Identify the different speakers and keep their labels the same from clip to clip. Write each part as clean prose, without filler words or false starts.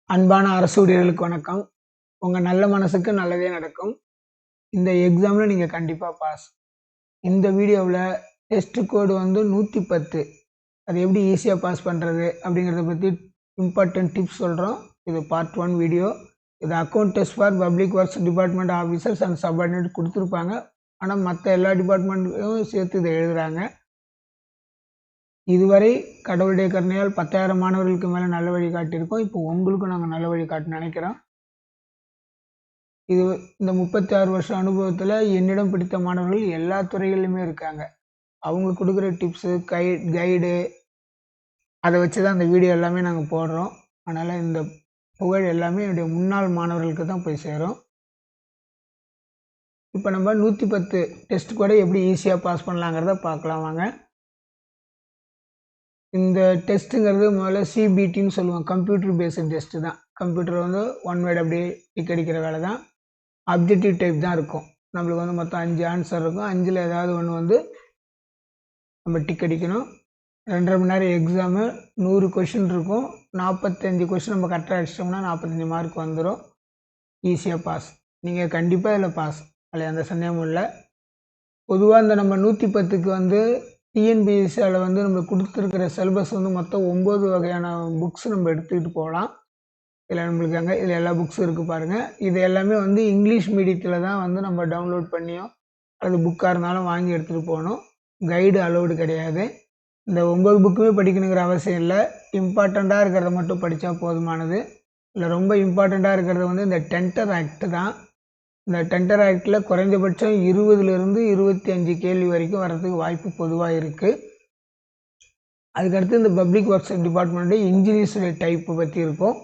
Speaker 1: அன்பான அரசு ஊழியர்களுக்கு வணக்கம். உங்க நல்ல மனசுக்கு நல்லதே நடக்கும். இந்த எக்ஸாம்ல நீங்க கண்டிப்பா பாஸ். இந்த வீடியோவுல டெஸ்ட் கோடு வந்து 110. அது எப்படி ஈஸியா பாஸ் பண்றது அப்படிங்கிறத பத்தி இம்பார்ட்டன்ட் டிப்ஸ் சொல்றோம். இது பார்ட் 1 வீடியோ. இது account test for public works department officers and subordinate குடுத்துருப்பாங்க. ஆனா மத்த எல்லா டிபார்ட்மெண்ட்லயும் சேர்த்து இத எழுதுறாங்க. இதுவரை கடவுளுடைய கருணையால் 10,000 மாணவர்களுக்கு மேல நல்ல வழி காட்டியிருக்கோம். இப்போ உங்களுக்கும் நாங்க நல்ல வழி காட்ட நினைக்கிறோம். இந்த 36 வருஷ அனுபவத்துல என்னிடம் பிடித்த மாணவர்கள் எல்லா துறைகளிலுமே இருக்காங்க. அவங்க குடுக்குற டிப்ஸு, கைடு அத வச்சு தான் இந்த வீடியோ எல்லாமே நாங்க போடுறோம். அதனால இந்த புகழ் எல்லாமே என்னுடைய முன்னாள் மாணவர்களுக்கு தான் போய் சேரும். இப்ப நம்ம 110 டெஸ்ட் கூட எப்படி ஈஸியா பாஸ் பண்ணலாங்கிறத பார்க்கலாம் வாங்க. இந்த டெஸ்ட்டுங்கிறது முதல்ல சிபிடின்னு சொல்லுவோம். கம்ப்யூட்டர் பேஸ்டு டெஸ்ட் தான். கம்ப்யூட்டர் வந்து ஒன் வேர்ட் அப்படியே டிக் அடிக்கிற வேலை தான். அப்ஜெக்டிவ் டைப் தான் இருக்கும். நம்மளுக்கு வந்து மொத்தம் 5 ஆன்சர் இருக்கும். 5ல் ஏதாவது ஒன்று வந்து நம்ம டிக் அடிக்கணும். 2.5 மணி நேரம் எக்ஸாமு. 100 கொஷின் இருக்கும். 45 கொஷின் நம்ம கரெக்டாக அடிச்சிட்டோம்னா 45 மார்க் வந்துடும். ஈஸியாக பாஸ். நீங்கள் கண்டிப்பாக இதில் பாஸ். அதில் எந்த சந்தேகமும் இல்லை. பொதுவாக இந்த நம்ம 110க்கு வந்து டிஎன்பிஎஸ்சியில் வந்து நம்ம கொடுத்துருக்கிற சிலபஸ் வந்து மொத்தம் 9 வகையான புக்ஸ் நம்ம எடுத்துக்கிட்டு போகலாம். இதில் நம்மளுக்கு இதில் எல்லா புக்ஸும் இருக்குது பாருங்கள். இது எல்லாமே வந்து இங்கிலீஷ் மீடியத்தில் தான் வந்து நம்ம டவுன்லோட் பண்ணியோ அது புக்காக இருந்தாலும் வாங்கி எடுத்துகிட்டு போகணும். கைடு அலோடு கிடையாது. இந்த 9 புக்குமே படிக்கணுங்கிற அவசியம் இல்லை. இம்பார்ட்டண்ட்டாக இருக்கிறத மட்டும் படித்தா போதுமானது. இல்லை ரொம்ப இம்பார்ட்டண்ட்டாக இருக்கிறது வந்து இந்த டென்டர் ஆக்ட் தான். இந்த டென்டர் ஆக்டில் குறைந்தபட்சம் 20லிருந்து 25 கேள்வி வரைக்கும் வர்றதுக்கு வாய்ப்பு பொதுவாக இருக்குது. அதுக்கடுத்து இந்த பப்ளிக் ஒர்க்ஸ் டிபார்ட்மெண்ட்டு இன்ஜினியர்ஸுடைய டைப்பு பற்றி இருக்கும்.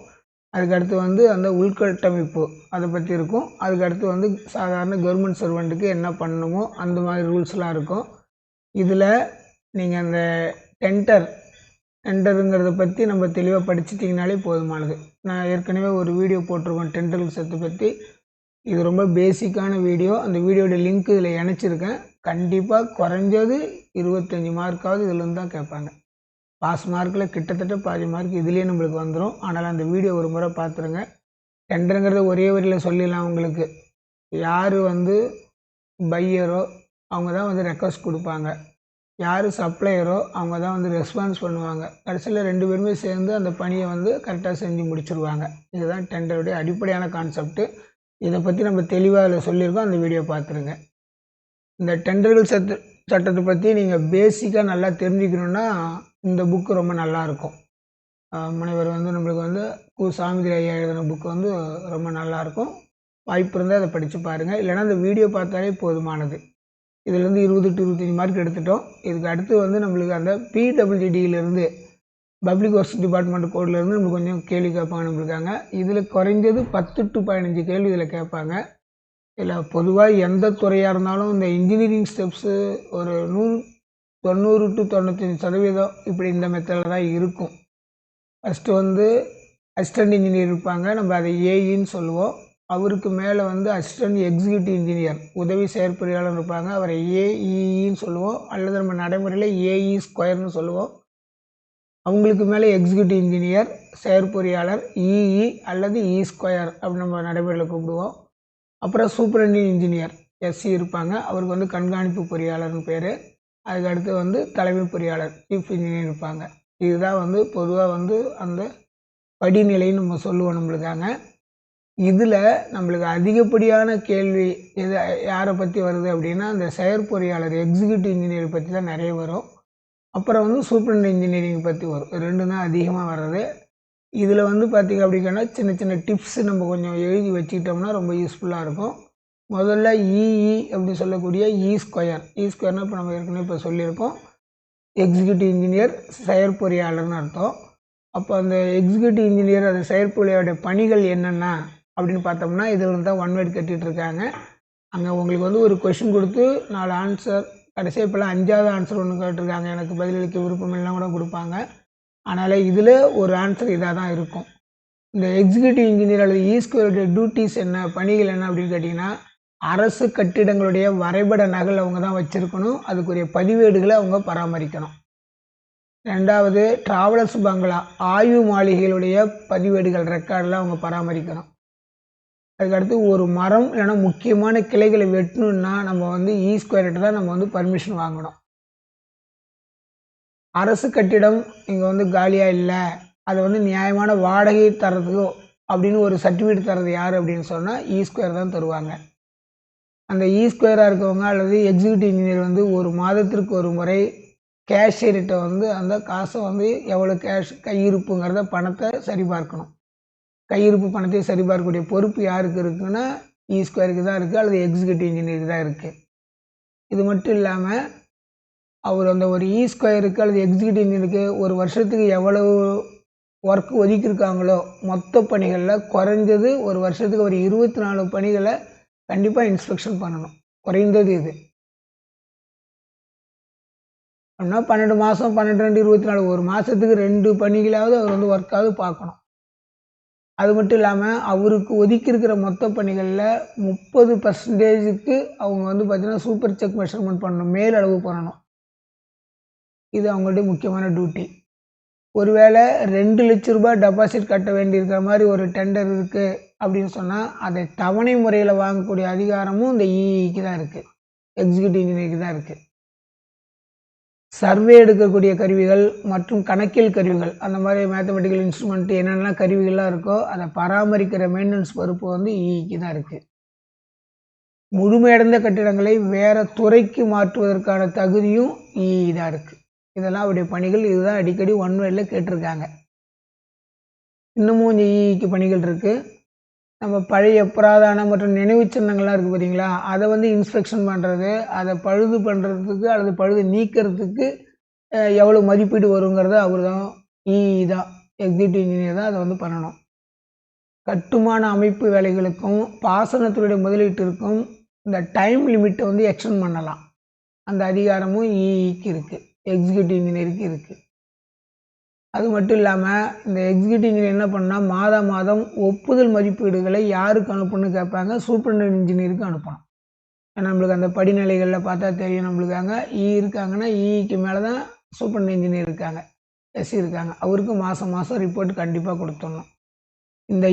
Speaker 1: அதுக்கடுத்து வந்து அந்த உள்கட்டமைப்பு அதை பற்றி இருக்கும். அதுக்கடுத்து வந்து சாதாரண கவர்மெண்ட் சர்வெண்ட்டுக்கு என்ன பண்ணணுமோ அந்த மாதிரி ரூல்ஸ்லாம் இருக்கும். இதில் நீங்கள் அந்த டெண்டருங்கிறத பற்றி நம்ம தெளிவாக படிச்சிட்டிங்கனாலே போதுமானது. நான் ஏற்கனவே ஒரு வீடியோ போட்டிருக்கோம் டெண்டர் சத்தை பற்றி. இது ரொம்ப பேசிக்கான வீடியோ. அந்த வீடியோட லிங்க் இதில் இணைச்சிருக்கேன். கண்டிப்பாக குறைஞ்சது 25 மார்க்காவது இதிலேருந்து தான் கேட்பாங்க. பாஸ் மார்க்கில் கிட்டத்தட்ட பாதி மார்க் இதுலேயே நம்மளுக்கு வந்துடும். ஆனால் அந்த வீடியோ ஒரு முறை பார்த்துருங்க. டெண்டருங்கிறத ஒரே வரியில் சொல்லிடலாம் உங்களுக்கு. யார் வந்து பையரோ அவங்க தான் வந்து ரெக்வஸ்ட் கொடுப்பாங்க. யார் சப்ளையரோ அவங்க தான் வந்து ரெஸ்பான்ஸ் பண்ணுவாங்க. கடைசியில் 2 பேருமே சேர்ந்து அந்த பணியை வந்து கரெக்டாக செஞ்சு முடிச்சுருவாங்க. இதுதான் டெண்டருடைய அடிப்படையான கான்செப்ட்டு. இதை பற்றி நம்ம தெளிவாக அதில் சொல்லியிருக்கோம். அந்த வீடியோ பார்த்துருங்க. இந்த டெண்டர்கள் சட்டத்தை பற்றி நீங்கள் பேசிக்காக நல்லா தெரிஞ்சுக்கணுன்னா இந்த புக்கு ரொம்ப நல்லாயிருக்கும். முனைவர் வந்து நம்மளுக்கு வந்து சாமிதிரி ஐயா எழுதின புக்கு வந்து ரொம்ப நல்லாயிருக்கும். வாய்ப்பு இருந்தால் அதை படித்து பாருங்கள். இல்லைனா இந்த வீடியோ பார்த்தாலே போதுமானது. இதுலேருந்து 20 to 25 மார்க் எடுத்துட்டோம். இதுக்கு அடுத்து வந்து நம்மளுக்கு அந்த பிடபிள்யூடியிலேருந்து பப்ளிக் ஒர்க்ஸ் டிபார்ட்மெண்ட் கோட்லேருந்து நம்மளுக்கு கொஞ்சம் கேள்வி கேட்பாங்க நம்மளுக்காங்க. இதில் குறைஞ்சது 10 to 15 கேள்வி இதில் கேட்பாங்க. இதில் பொதுவாக எந்த துறையாக இருந்தாலும் இந்த இன்ஜினியரிங் ஸ்டெப்ஸு ஒரு 90 to 95% இப்படி இந்த மெத்தடில் தான் இருக்கும். ஃபஸ்ட்டு வந்து அசிஸ்டன்ட் இன்ஜினியர் இருப்பாங்க. நம்ம அதை ஏஇன்னு சொல்லுவோம். அவருக்கு மேலே வந்து அசிஸ்டன்ட் எக்ஸிக்யூட்டிவ் இன்ஜினியர் உதவி செயற்பொறியாளர் இருப்பாங்க. அவரை ஏஇன்னு சொல்லுவோம். அல்லது நம்ம நடைமுறையில் ஏஇ ஸ்கொயர்னு சொல்லுவோம். அவங்களுக்கு மேலே எக்ஸிக்யூட்டிவ் இன்ஜினியர், செயற்பொறியாளர், இஇ அல்லது இ ஸ்கொயர் அப்படின்னு நம்ம நடைமுறையில் கூப்பிடுவோம். அப்புறம் சூப்பரண்டிங் இன்ஜினியர் எஸ்சி இருப்பாங்க. அவருக்கு வந்து கண்காணிப்பு பொறியாளர்னு பேர். அதுக்கடுத்து வந்து தலைமை பொறியாளர் சீஃப் இன்ஜினியர் இருப்பாங்க. இதுதான் வந்து பொதுவாக வந்து அந்த படிநிலைன்னு நம்ம சொல்லுவோம் நம்மளுக்காங்க. இதில் நம்மளுக்கு அதிகப்படியான கேள்வி எது யாரை பற்றி வருது அப்படின்னா அந்த செயற்பொறியாளர் எக்ஸிக்யூட்டிவ் இன்ஜினியர் பற்றி தான் நிறைய வரும். அப்புறம் வந்து சூப்பரண்ட் இன்ஜினியரிங் பற்றி வரும். 2 தான் அதிகமாக வர்றது. இதில் வந்து பார்த்திங்க அப்படின்னா சின்ன சின்ன டிப்ஸ் நம்ம கொஞ்சம் எழுதி வச்சுக்கிட்டோம்னா ரொம்ப யூஸ்ஃபுல்லாக இருக்கும். முதல்ல இஇ அப்படி சொல்லக்கூடிய இ ஸ்கொயர்னால் இப்போ நம்ம ஏற்கனவே இப்போ சொல்லியிருக்கோம். எக்ஸிக்யூட்டிவ் இன்ஜினியர் செயற்பொறியாளர்னு அர்த்தம். அப்போ அந்த எக்ஸிக்யூட்டிவ் இன்ஜினியர் அந்த செயற்பொறியாளருடைய பணிகள் என்னென்ன அப்படின்னு பார்த்தோம்னா இதில் தான் ஒன் வேர்ட் கட்டிகிட்ருக்காங்க. அங்கே உங்களுக்கு வந்து ஒரு கொஷின் கொடுத்து 4 ஆன்சர், கடைசியாக இப்போல்லாம் 5வது ஆன்சர் ஒன்று கேட்டிருக்காங்க. எனக்கு பதிலளிக்க விருப்பம் இல்லைனா கூட கொடுப்பாங்க. அதனால் இதில் ஒரு ஆன்சர் இதாக தான் இருக்கும். இந்த எக்ஸிக்யூட்டிவ் இன்ஜினியர் அல்லது இ ஸ்கொயருடைய டியூட்டிஸ் என்ன, பணிகள் என்ன அப்படின்னு கேட்டிங்கன்னா அரசு கட்டிடங்களுடைய வரைபட நகல் அவங்க தான் வச்சுருக்கணும். அதுக்குரிய பதிவேடுகளை அவங்க பராமரிக்கணும். ரெண்டாவது டிராவலர்ஸ் பங்களா ஆய்வு மாளிகைகளுடைய பதிவேடுகள் ரெக்கார்டெலாம் அவங்க பராமரிக்கணும். அதுக்கடுத்து ஒரு மரம் இல்லைன்னா முக்கியமான கிளைகளை வெட்டணுன்னா நம்ம வந்து ஸ்கொயர்கிட்ட தான் நம்ம வந்து பர்மிஷன் வாங்கணும். அரசு கட்டிடம் இங்கே வந்து காலியாக இல்லை, அதை வந்து நியாயமான வாடகை தரதுக்கோ அப்படின்னு ஒரு சர்டிஃபிகேட் தர்றது யார் அப்படின்னு சொன்னால் ஸ்கொயர் தான் தருவாங்க. அந்த ஸ்கொயராக இருக்கவங்க அல்லது எக்ஸிக்யூட்டிவ் இன்ஜினியர் வந்து ஒரு மாதத்திற்கு ஒரு முறை கேஷியர்கிட்ட வந்து அந்த காசை வந்து எவ்வளோ கேஷ் கையிருப்புங்கிறத பணத்தை சரிபார்க்கணும். கையிருப்பு பணத்தை சரிபார்க்கக்கூடிய பொறுப்பு யாருக்கு இருக்குன்னா ஸ்கொயருக்கு தான் இருக்குது அல்லது எக்ஸிக்யூட்டிவ் இன்ஜினியருக்கு தான் இருக்குது. இது மட்டும் இல்லாமல் அவர் அந்த ஒரு ஸ்கொயருக்கு அல்லது எக்ஸிக்யூட்டிவ் இன்ஜினியருக்கு ஒரு வருஷத்துக்கு எவ்வளவு ஒர்க் ஒதுக்கியிருக்காங்களோ மொத்த பணிகளில் குறைஞ்சது ஒரு வருஷத்துக்கு ஒரு 24 பணிகளை கண்டிப்பாக இன்ஸ்பெக்ஷன் பண்ணணும். குறைந்தது இது அப்படின்னா 12 மாதம் 12 2 24 ஒரு மாதத்துக்கு 2 பணிகளாவது அவர் வந்து ஒர்க்காவது பார்க்கணும். அது மட்டும் இல்லாமல் அவருக்கு ஒதுக்கியிருக்கிற மொத்த பணிகளில் 30% அவங்க வந்து பார்த்திங்கன்னா சூப்பர் செக் மெஷர்மெண்ட் பண்ணணும், மேல் அளவு பண்ணணும். இது அவங்களுடைய முக்கியமான டியூட்டி. ஒருவேளை 2 லட்ச ரூபாய் டெபாசிட் கட்ட வேண்டியிருக்கிற மாதிரி ஒரு டெண்டர் இருக்குது அப்படின்னு சொன்னால் அதை தவணை முறையில் வாங்கக்கூடிய அதிகாரமும் இந்த இஇக்கு தான் இருக்குது, எக்ஸிக்யூட்டிவ் இன்ஜினியருக்கு தான் இருக்குது. சர்வே எடுக்கக்கூடிய கருவிகள் மற்றும் கணக்கியல் கருவிகள் அந்த மாதிரி மேத்தமெட்டிக்கல் இன்ஸ்ட்ருமெண்ட் என்னென்னலாம் கருவிகள்லாம் இருக்கோ அதை பராமரிக்கிற மெயின்டெனன்ஸ் பொறுப்பு வந்து இஇக்கு தான் இருக்குது. முழுமையடைந்த கட்டிடங்களை வேறு துறைக்கு மாற்றுவதற்கான தகுதியும் இஇ தான் இருக்குது. இதெல்லாம் அவருடைய பணிகள். இதுதான் அடிக்கடி ஒன்வேல கேட்டிருக்காங்க. இன்னமும் கொஞ்சம் இஇக்கு பணிகள் இருக்குது. நம்ம பழைய புராதன மற்றும் நினைவு சின்னங்கள்லாம் இருக்குது பார்த்தீங்களா, அதை வந்து இன்ஸ்பெக்ஷன் பண்ணுறது, அதை பழுது பண்ணுறதுக்கு அல்லது பழுது நீக்கிறதுக்கு எவ்வளோ மதிப்பீடு வருங்கிறத அவர் தான் இஇ தான் எக்ஸிக்யூட்டிவ் இன்ஜினியர் தான் அதை வந்து பண்ணணும். கட்டுமான அமைப்பு வேலைகளுக்கும் பாசனத்துடைய முதலீட்டிற்கும் இந்த டைம் லிமிட்டை வந்து எக்ஸ்டெண்ட் பண்ணலாம். அந்த அதிகாரமும் இஇக்கு இருக்குது, எக்ஸிக்யூட்டிவ் இன்ஜினியருக்கு இருக்குது. அது மட்டும் இல்லாமல் இந்த எக்ஸிக்யூட்டிவ் இன்ஜினியர் என்ன பண்ணால் மாதம் ஒப்புதல் மதிப்பீடுகளை யாருக்கு அனுப்பணும்னு கேட்பாங்க, சூப்பரிண்டென்டென்ட் இன்ஜினியருக்கு அனுப்பணும். ஏன்னா நம்மளுக்கு அந்த படிநிலைகளில் பார்த்தா தெரியும், நம்மளுக்காங்க இருக்காங்கன்னா இஇக்கு மேலே தான் சூப்பரிண்டென்டென்ட் இன்ஜினியர் இருக்காங்க, எஸ்சி இருக்காங்க. அவருக்கு மாதம் ரிப்போர்ட் கண்டிப்பாக கொடுத்துடணும். இந்த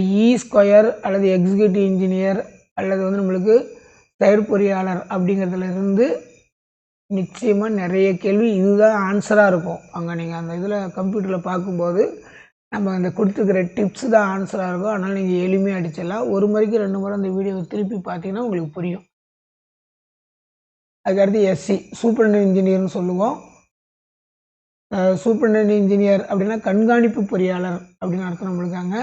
Speaker 1: ஸ்கொயர் அல்லது எக்ஸிக்யூட்டிவ் இன்ஜினியர் அல்லது வந்து நம்மளுக்கு செயற்பொறியாளர் அப்படிங்கிறதுலேருந்து நிச்சயமாக நிறைய கேள்வி இதுதான் ஆன்சராக இருக்கும். அங்கே நீங்கள் அந்த இதில் கம்ப்யூட்டரில் பார்க்கும்போது நம்ம அந்த கொடுத்துருக்கிற டிப்ஸ் தான் ஆன்சராக இருக்கும். அதனால் நீங்கள் எளிமையாக அடிச்சிடலாம். ஒரு முறைக்கு 2 முறை அந்த வீடியோவை திருப்பி பார்த்தீங்கன்னா உங்களுக்கு புரியும். அதுக்கடுத்து எஸ்சி சூப்பரிண்டென்டென்ட் இன்ஜினியர்னு சொல்லுவோம். சூப்பரிண்டென்டென்ட் இன்ஜினியர் அப்படின்னா கண்காணிப்பு பொறியாளர் அப்படின்னு அர்த்தம் நம்மளுக்காங்க.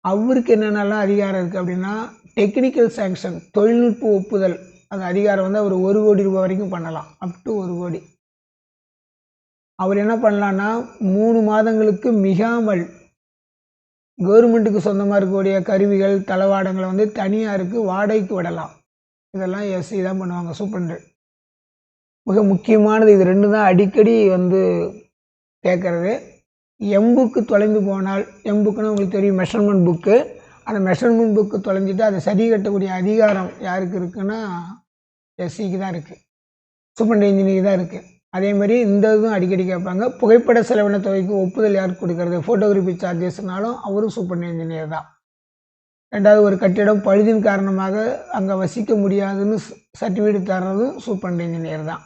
Speaker 1: அவருக்கு என்னென்னலாம் அதிகாரம் இருக்குது அப்படின்னா டெக்னிக்கல் சேங்ஷன் தொழில்நுட்ப ஒப்புதல், அந்த அதிகாரம் வந்து அவர் 1 கோடி ரூபாய் வரைக்கும் பண்ணலாம், அப் டு 1 கோடி. அவர் என்ன பண்ணலான்னா 3 மாதங்களுக்கு மிகாமல் கவர்மெண்ட்டுக்கு சொந்தமாக இருக்கக்கூடிய கருவிகள் தளவாடங்களை வந்து தனியாருக்கு வாடகைக்கு விடலாம். இதெல்லாம் எஸ்சி தான் பண்ணுவாங்க, சூப்பரிண்டென்டென்ட். மிக முக்கியமானது இது 2 தான் அடிக்கடி வந்து கேட்குறது. எம்புக்கு தொலைந்து போனால், எம்புக்குன்னு உங்களுக்கு தெரியும் மெஷர்மெண்ட் புக்கு, அந்த மெஷர்மெண்ட் புக்கு தொலைஞ்சிட்டு அதை சரி கட்டக்கூடிய அதிகாரம் யாருக்கு இருக்குன்னா எஸ்சிக்கு தான் இருக்குது, சூப்பரிண்டென்டென்ட் இன்ஜினியருக்கு தான் இருக்குது. அதேமாதிரி இந்த இதுவும் அடிக்கடி கேட்பாங்க. புகைப்பட செலவின தொகைக்கு ஒப்புதல் யாருக்கு கொடுக்கறது, ஃபோட்டோகிராஃபி சார்ஜஸ்னாலும் அவரும் சூப்பரிண்டென்டென்ட் இன்ஜினியர் தான். ரெண்டாவது ஒரு கட்டிடம் பழுதின் காரணமாக அங்கே வசிக்க முடியாதுன்னு சர்டிஃபிகேட் தர்றதும் சூப்பரிண்டென்டென்ட் இன்ஜினியர் தான்.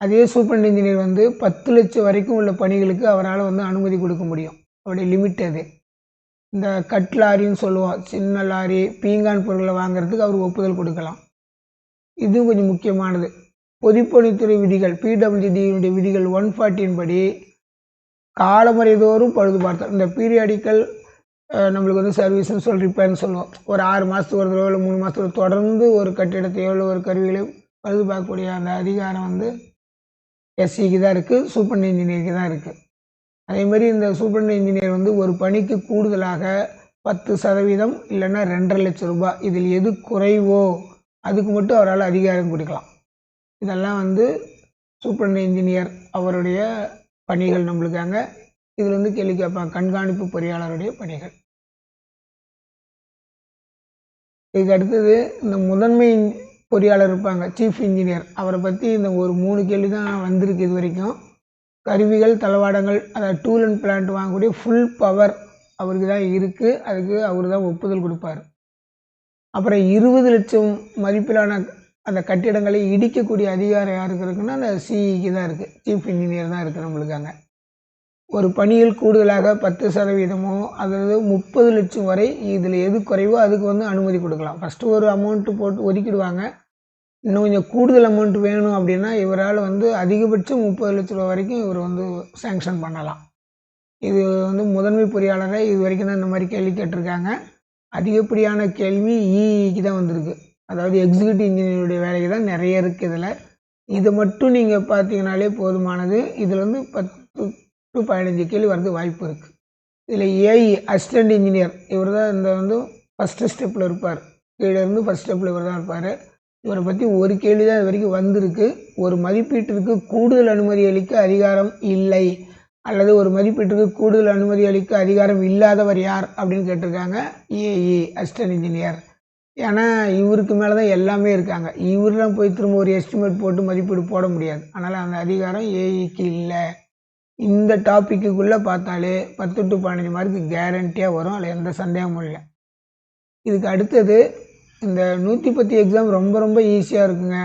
Speaker 1: அதே சூப்பரிண்டென்டென்ட் இன்ஜினியர் வந்து 10 லட்சம் வரைக்கும் உள்ள பணிகளுக்கு அவரால் வந்து அனுமதி கொடுக்க முடியும். அவருடைய லிமிட் அது. இந்த கட் லாரின்னு சொல்லுவோம், சின்ன லாரி பீங்கான் பொருட்களை வாங்குறதுக்கு அவர் ஒப்புதல் கொடுக்கலாம். இதுவும் கொஞ்சம் முக்கியமானது. பொதுப்பணித்துறை விதிகள் பிடபிள்யூடியினுடைய விதிகள் 140 படி காலமுறை தோறும் பழுது பார்த்தோம். இந்த பீரியாடிக்கல் நம்மளுக்கு வந்து சர்வீஸ்ன்னு சொல்லி ரிப்பேர்னு சொல்லுவோம். ஒரு 6 மாதத்துக்கு ஒரு தடவை இல்லை 3 மாதத்துக்கு தொடர்ந்து ஒரு கட்டிடத்தையோ இல்லை ஒரு கருவிகளையும் பழுது பார்க்கக்கூடிய அந்த அதிகாரம் வந்து எஸ்சிக்கு தான் இருக்குது, சூப்பரிண்டென்டென்ட் இன்ஜினியருக்கு தான் இருக்குது. அதேமாதிரி இந்த சூப்பரிண்டென்டென்ட் இன்ஜினியர் வந்து ஒரு பணிக்கு கூடுதலாக 10% இல்லைன்னா 2.5 லட்சம் ரூபாய், இதில் எது குறைவோ அதுக்கு மட்டும் அவரால் அதிகாரம் கொடுக்கலாம். இதெல்லாம் வந்து சூப்பரிண்டென்டென்ட் இன்ஜினியர் அவருடைய பணிகள் நம்மளுக்காங்க. இதில் வந்து கேள்வி கேட்பாங்க, கண்காணிப்பு பொறியாளருடைய பணிகள். இதுக்கு அடுத்தது இந்த முதன்மை பொறியாளர் இருப்பாங்க, சீஃப் இன்ஜினியர். அவரை பற்றி இந்த ஒரு 3 கேள்வி தான் வந்திருக்கு இது வரைக்கும். கருவிகள், தளவாடங்கள், அதாவது டூல் அண்ட் பிளான்ட் வாங்கக்கூடிய ஃபுல் பவர் அவருக்கு தான் இருக்குது. அதுக்கு அவர் தான் ஒப்புதல் கொடுப்பார். அப்புறம் 20 லட்சம் மதிப்பிலான அந்த கட்டிடங்களை இடிக்கக்கூடிய அதிகாரம் யாருக்கு இருக்குன்னா அந்த சிஇக்கு தான் இருக்குது, சீஃப் இன்ஜினியர் தான் இருக்குது நம்மளுக்கு அங்கே. ஒரு பணியில் கூடுதலாக 10% அதாவது 30 லட்சம் வரை இதில் எது குறைவோ அதுக்கு வந்து அனுமதி கொடுக்கலாம். ஃபஸ்ட்டு ஒரு அமௌண்ட்டு போட்டு ஒதுக்கிடுவாங்க. இன்னும் கொஞ்சம் கூடுதல் அமௌண்ட் வேணும் அப்படின்னா இவரால் வந்து அதிகபட்சம் 30 லட்ச ரூபா வரைக்கும் இவர் வந்து சேங்ஷன் பண்ணலாம். இது வந்து முதன்மை பொறியாளரை இது வரைக்கும் தான் இந்த மாதிரி கேள்வி கேட்டிருக்காங்க. அதிகப்படியான கேள்வி இஇக்கு தான் வந்திருக்கு. அதாவது எக்ஸிக்யூட்டிவ் இன்ஜினியருடைய வேலைக்கு தான் நிறைய இருக்குது இதில். இதை மட்டும் நீங்கள் பார்த்தீங்கனாலே போதுமானது. இதில் வந்து 10 to 15 கேள்வி வரது வாய்ப்பு இருக்குது. இதில் ஏஇ அசிஸ்டன்ட் இன்ஜினியர் இவர் தான் இந்த வந்து ஃபஸ்ட்டு ஸ்டெப்பில் இருப்பார். கீழே இருந்து ஃபஸ்ட் ஸ்டெப்பில் இவர் தான் இருப்பார். இவரை பற்றி ஒரு கேள்வி தான் இது வரைக்கும் வந்திருக்கு. ஒரு மதிப்பீட்டிற்கு கூடுதல் அனுமதி அளிக்க அதிகாரம் இல்லை, அல்லது ஒரு மதிப்பீட்டுக்கு கூடுதல் அனுமதி அளிக்க அதிகாரம் இல்லாதவர் யார் அப்படின்னு கேட்டிருக்காங்க. AE assistant engineer. ஏன்னா இவருக்கு மேலே தான் எல்லாமே இருக்காங்க. இவரெலாம் போய் திரும்ப ஒரு எஸ்டிமேட் போட்டு மதிப்பீடு போட முடியாது. அதனால் அந்த அதிகாரம் ஏஇக்கு இல்லை. இந்த டாப்பிக்குள்ளே பார்த்தாலே 10 to 15 மார்க்கு கேரண்டியாக வரும். அதில் எந்த சந்தேகமும் இல்லை. இதுக்கு அடுத்தது இந்த 110 எக்ஸாம் ரொம்ப ரொம்ப ஈஸியாக இருக்குங்க.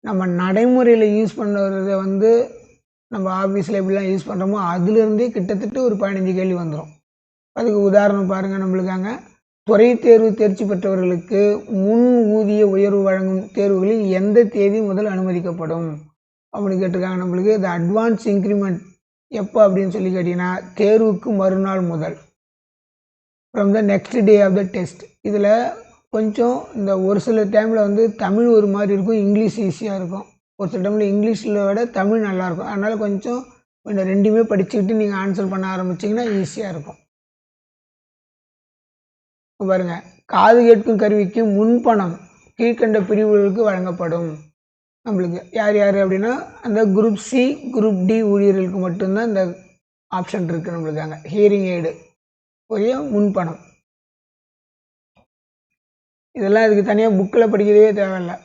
Speaker 1: நம்ம நடைமுறையில் யூஸ் பண்ணுறத வந்து நம்ம ஆஃபீஸில் எப்படிலாம் யூஸ் பண்ணுறோமோ அதுலேருந்தே கிட்டத்தட்ட ஒரு 15 கேள்வி வந்துடும். அதுக்கு உதாரணம் பாருங்கள். நம்மளுக்காங்க துறை தேர்வு தேர்ச்சி பெற்றவர்களுக்கு முன் ஊதிய உயர்வு வழங்கும் தேர்வுகளில் எந்த தேதி முதல் அனுமதிக்கப்படும் அப்படின்னு கேட்டிருக்காங்க. நம்மளுக்கு இந்த அட்வான்ஸ் இன்க்ரிமெண்ட் எப்போ அப்படின்னு சொல்லி கேட்டிங்கன்னா தேர்வுக்கு மறுநாள் முதல், from the next day of the test. இதில் கொஞ்சம் இந்த ஒரு சில டைமில் வந்து தமிழ் ஒரு மாதிரி இருக்கும், இங்கிலீஷ் ஈஸியாக இருக்கும். ஒரு சில டைமில் இங்கிலீஷில் விட தமிழ் நல்லாயிருக்கும். அதனால் கொஞ்சம் ரெண்டுமே படிச்சுக்கிட்டு நீங்கள் ஆன்சர் பண்ண ஆரம்பிச்சிங்கன்னா ஈஸியாக இருக்கும். பாருங்க, காது கேட்கும் கருவிக்கு முன்பணம் கீழ்கண்ட பிரிவுகளுக்கு வழங்கப்படும். நம்மளுக்கு யார் யார் அப்படின்னா அந்த குரூப் சி குரூப் டி ஊழியர்களுக்கு மட்டும்தான் இந்த ஆப்ஷன் இருக்குது. நம்மளுக்கு அங்கே ஹியரிங் எய்டு உரிய முன்பணம். இதெல்லாம் இதுக்கு தனியாக புக்கில் படிக்கவே தேவையில்லை.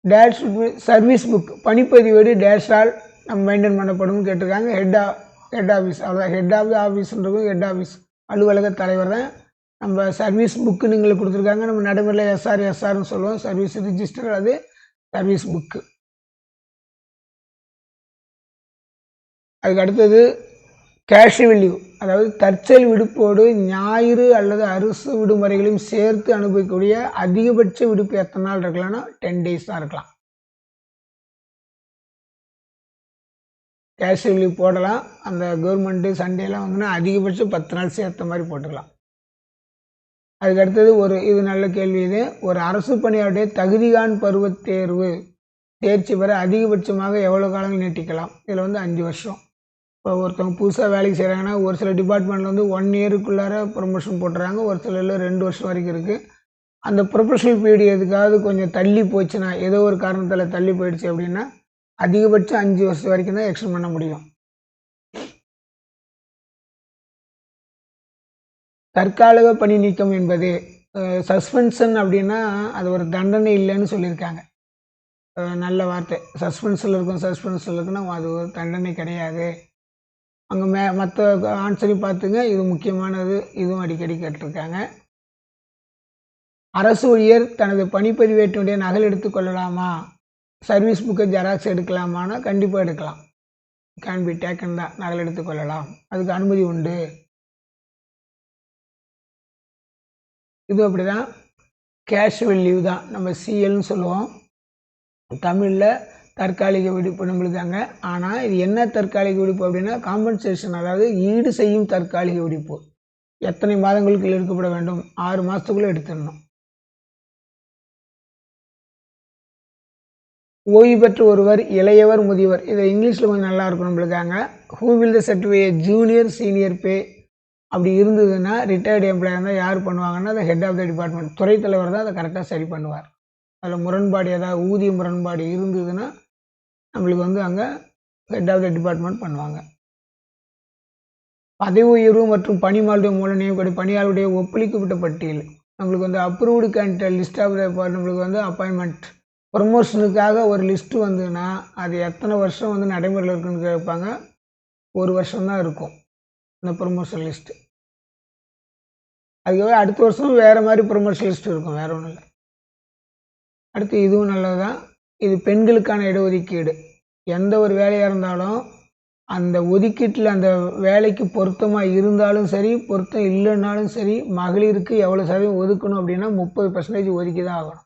Speaker 1: டேஷ் சர்வீஸ் புக் பணிப்பதிவேடு டேஷால் நம்ம மெயின்டைன் பண்ணப்படும் கேட்டிருக்காங்க. ஹெட் ஆஃபீஸ், அவ்வளோதான். ஹெட் ஆஃப் த ஆஃபீஸ்ன்றது ஹெட் ஆஃபீஸ் அலுவலக தலைவர் தான். நம்ம சர்வீஸ் புக்கு நீங்களுக்கு கொடுத்துருக்காங்க. நம்ம நடைமுறையில் எஸ்ஆர்னு சொல்லுவோம். சர்வீஸ் ரிஜிஸ்டர், அது சர்வீஸ் புக்கு. அதுக்கு அடுத்தது கேஷுவல் லீவ், அதாவது தற்செயல் விடுப்போடு ஞாயிறு அல்லது அரசு விடுமுறைகளையும் சேர்த்து அனுபவிக்கக்கூடிய அதிகபட்ச விடுப்பு எத்தனை நாள் இருக்கலாம்னா 10 days தான் இருக்கலாம். கேஷுவல் லீவ் போடலாம். அந்த கவர்மெண்ட்டு சண்டேலாம் வந்துன்னா அதிகபட்சம் 10 நாள் சேர்த்த மாதிரி போட்டுக்கலாம். அதுக்கு அடுத்தது இது நல்ல கேள்வி. இது ஒரு அரசு பணியாளருடைய தகுதிகான் பருவத் தேர்வு தேர்ச்சி பெற அதிகபட்சமாக எவ்வளோ காலங்கள் நீட்டிக்கலாம்? இதில் வந்து 5 வருஷம். இப்போ ஒருத்தவங்க புதுசாக வேலைக்கு செய்கிறாங்கன்னா ஒரு சில டிபார்ட்மெண்ட்டில் வந்து 1 yearக்குள்ளார ப்ரொமோஷன் போட்டுறாங்க. ஒரு சிலரில் 2 வருஷம் வரைக்கும் இருக்குது. அந்த ப்ரொஃபஷனல் பீரியட் எதுக்காவது கொஞ்சம் தள்ளி போச்சுன்னா, ஏதோ ஒரு காரணத்தில் தள்ளி போயிடுச்சு அப்படின்னா அதிகபட்சம் 5 வருஷம் வரைக்கும் தான் எக்ஸ்டெண்ட் பண்ண முடியும். தற்காலிக பணி நீக்கம் என்பது சஸ்பென்ஷன் அப்படின்னா அது ஒரு தண்டனை இல்லைன்னு சொல்லியிருக்காங்க. நல்ல வார்த்தை. சஸ்பென்ஸில் இருக்குன்னா அது ஒரு தண்டனை கிடையாது. அங்கே மற்ற ஆன்சரையும் பார்த்துங்க. இது முக்கியமானது. இதுவும் அடிக்கடி கேட்டிருக்காங்க. அரசு ஊழியர் தனது பணிப்பதிவேட்டினுடைய நகல் எடுத்துக்கொள்ளலாமா? சர்வீஸ் புக்கை ஜெராக்ஸ் எடுக்கலாமான்னா கண்டிப்பாக எடுக்கலாம். கேன் பி டேக்கன் தான். நகல் எடுத்துக்கொள்ளலாம், அதுக்கு அனுமதி உண்டு. இது அப்படி தான். கேஷுவல் லீவ் தான் நம்ம சிஎல்னு சொல்லுவோம். தமிழில் தற்காலிக விடுப்பு நம்மளுக்காங்க. ஆனால் இது என்ன தற்காலிக விடுப்பு அப்படின்னா காம்பன்சேஷன், அதாவது ஈடு செய்யும் தற்காலிக விடுப்பு. எத்தனை மாதங்களுக்கு எடுக்கப்பட வேண்டும்? 6 மாதத்துக்குள்ளே எடுத்துடணும். ஓய்வு பெற்ற ஒருவர், இளையவர், முதியவர். இதை இங்கிலீஷில் கொஞ்சம் நல்லா இருக்கும் நம்மளுக்காங்க. Who will the certify junior senior pay அப்படி இருந்ததுன்னா ரிட்டையர்டு எம்ப்ளாயர் தான் யார் பண்ணுவாங்கன்னா அந்த ஹெட் ஆஃப் த டிபார்ட்மெண்ட், துறைத் தலைவர் தான் அதை கரெக்டாக சரி பண்ணுவார். அதில் முரண்பாடு, ஏதாவது ஊதிய முரண்பாடு இருந்ததுன்னா நம்மளுக்கு வந்து அங்கே ஹெட் ஆஃப் த டிபார்ட்மெண்ட் பண்ணுவாங்க. பதவி உயர்வு மற்றும் பணிமாற்றம் மூலம் நியமிக்கப்பட்ட பணியாளருடைய ஒப்பளிக்கப்பட்ட பட்டியல். நம்மளுக்கு வந்து அப்ரூவ்டு கேண்டிடேட் லிஸ்ட் ஆஃப் நம்மளுக்கு வந்து அப்பாயின்மெண்ட் ப்ரொமோஷனுக்காக ஒரு லிஸ்ட்டு வந்ததுன்னா அது எத்தனை வருஷம் வந்து நடைமுறையில் இருக்குன்னு கேட்பாங்க. 1 வருஷம் தான் இருக்கும் இந்த ப்ரொமோஷன் லிஸ்ட்டு. அதுவே அடுத்த வருஷம் வேறு மாதிரி ப்ரொமோஷன் லிஸ்ட் இருக்கும், வேறு ஒன்றும் இல்லை. அடுத்து இதுவும் நல்லது தான். இது பெண்களுக்கான இடஒதுக்கீடு. எந்த ஒரு வேலையாக இருந்தாலும் அந்த ஒதுக்கீட்டில் அந்த வேலைக்கு பொருத்தமாக இருந்தாலும் சரி, பொருத்தம் இல்லைன்னாலும் சரி, மகளிருக்கு எவ்வளோ சதவீதம் ஒதுக்கணும் அப்படின்னா 30% ஒதுக்கி தான் ஆகணும்.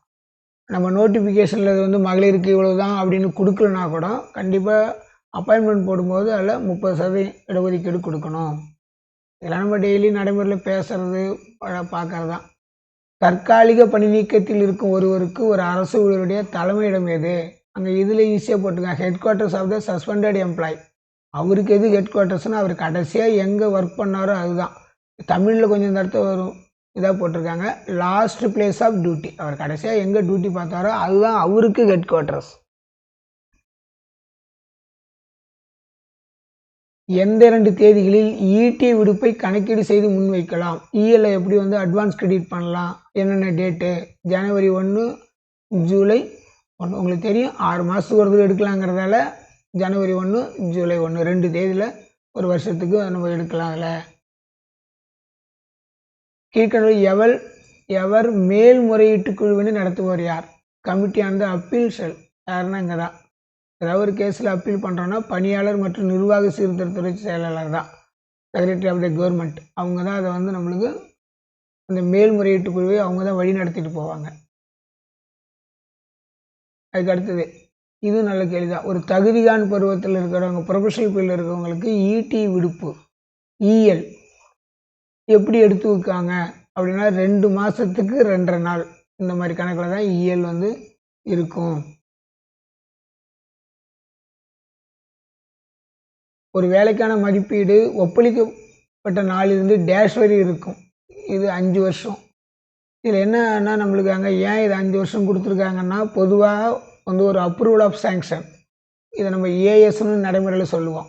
Speaker 1: நம்ம நோட்டிஃபிகேஷனில் வந்து மகளிருக்கு இவ்வளோ தான் அப்படின்னு கொடுக்கலனா கூட கண்டிப்பாக அப்பாயின்மெண்ட் போடும்போது அதில் 30% இடஒதுக்கீடு கொடுக்கணும். இதெல்லாம் நம்ம டெய்லி நடைமுறையில் பேசுகிறது பார்க்கறது தான். தற்காலிக பணி நீக்கத்தில் இருக்கும் ஒருவருக்கு ஒரு அரசு ஊழியருடைய தலைமையிடம் எது? அங்கே இதில் ஈஸியாக போட்டுருக்காங்க, headquarters of the suspended employee. அவருக்கு எது ஹெட் குவார்ட்டர்ஸ்னால் அவர் கடைசியாக எங்கே ஒர்க் பண்ணாரோ அதுதான். தமிழில் கொஞ்சம் இந்த இடத்த வரும் இதாக போட்டிருக்காங்க, லாஸ்ட் பிளேஸ் ஆஃப் டியூட்டி. அவர் கடைசியாக எங்கே டியூட்டி பார்த்தாரோ அதுதான் அவருக்கு ஹெட் குவார்ட்டர்ஸ். எந்த 2 தேதிகளில் ஈட்டி விடுப்பை கணக்கீடு செய்து முன்வைக்கலாம்? இஎல்ஐ எப்படி வந்து அட்வான்ஸ் கிரெடிட் பண்ணலாம், என்னென்ன டேட்டு? ஜனவரி 1, ஜூலை 1. உங்களுக்கு தெரியும் 6 மாதத்துக்கு ஒரு தடவை எடுக்கலாங்கிறதால ஜனவரி 1, ஜூலை 1 2 தேதியில் ஒரு வருஷத்துக்கு நம்ம எடுக்கலாம். அதில் கீழ்கண்டவர்கள் எவர் மேல்முறையீட்டு குழுவினை நடத்துவோர் யார்? கமிட்டி ஆன் த அப்பீல் செல். யாருன்னா இங்கே தான் ஏதாவது ஒரு கேஸில் அப்பீல் பண்ணுறோன்னா பணியாளர் மற்றும் நிர்வாக சீர்திருத்தத்துறை செயலாளர் தான், செக்ரட்டரி ஆஃப் த கவர்மெண்ட். அவங்க தான் அதை வந்து நம்மளுக்கு அந்த மேல்முறையீட்டு குழுவை அவங்க தான் வழி நடத்திட்டு போவாங்க. அதுக்கு அடுத்தது இது நல்ல கேள்வி தான். ஒரு தகுதிகான் பருவத்தில் இருக்கிறவங்க, ப்ரொஃபஷனல் ஃபீல்டில் இருக்கிறவங்களுக்கு ஈடி விடுப்பு இஎல் எப்படி எடுத்து வைக்காங்க அப்படின்னா 2 மாதத்துக்கு 2.5 நாள் இந்த மாதிரி கணக்கில் தான் இஎல் வந்து இருக்கும். ஒரு வேலைக்கான மதிப்பீடு ஒப்பளிக்கப்பட்ட நாளிலிருந்து டேஷ் வரை இருக்கும். இது 5 வருஷம். இதில் என்னன்னா நம்மளுக்கு அங்கே ஏன் இது 5 வருஷம் கொடுத்துருக்காங்கன்னா, பொதுவாக வந்து ஒரு அப்ரூவல் ஆஃப் சேங்ஷன், இதை நம்ம ஏஎஸ்ன்னு நடைமுறையில் சொல்லுவோம்.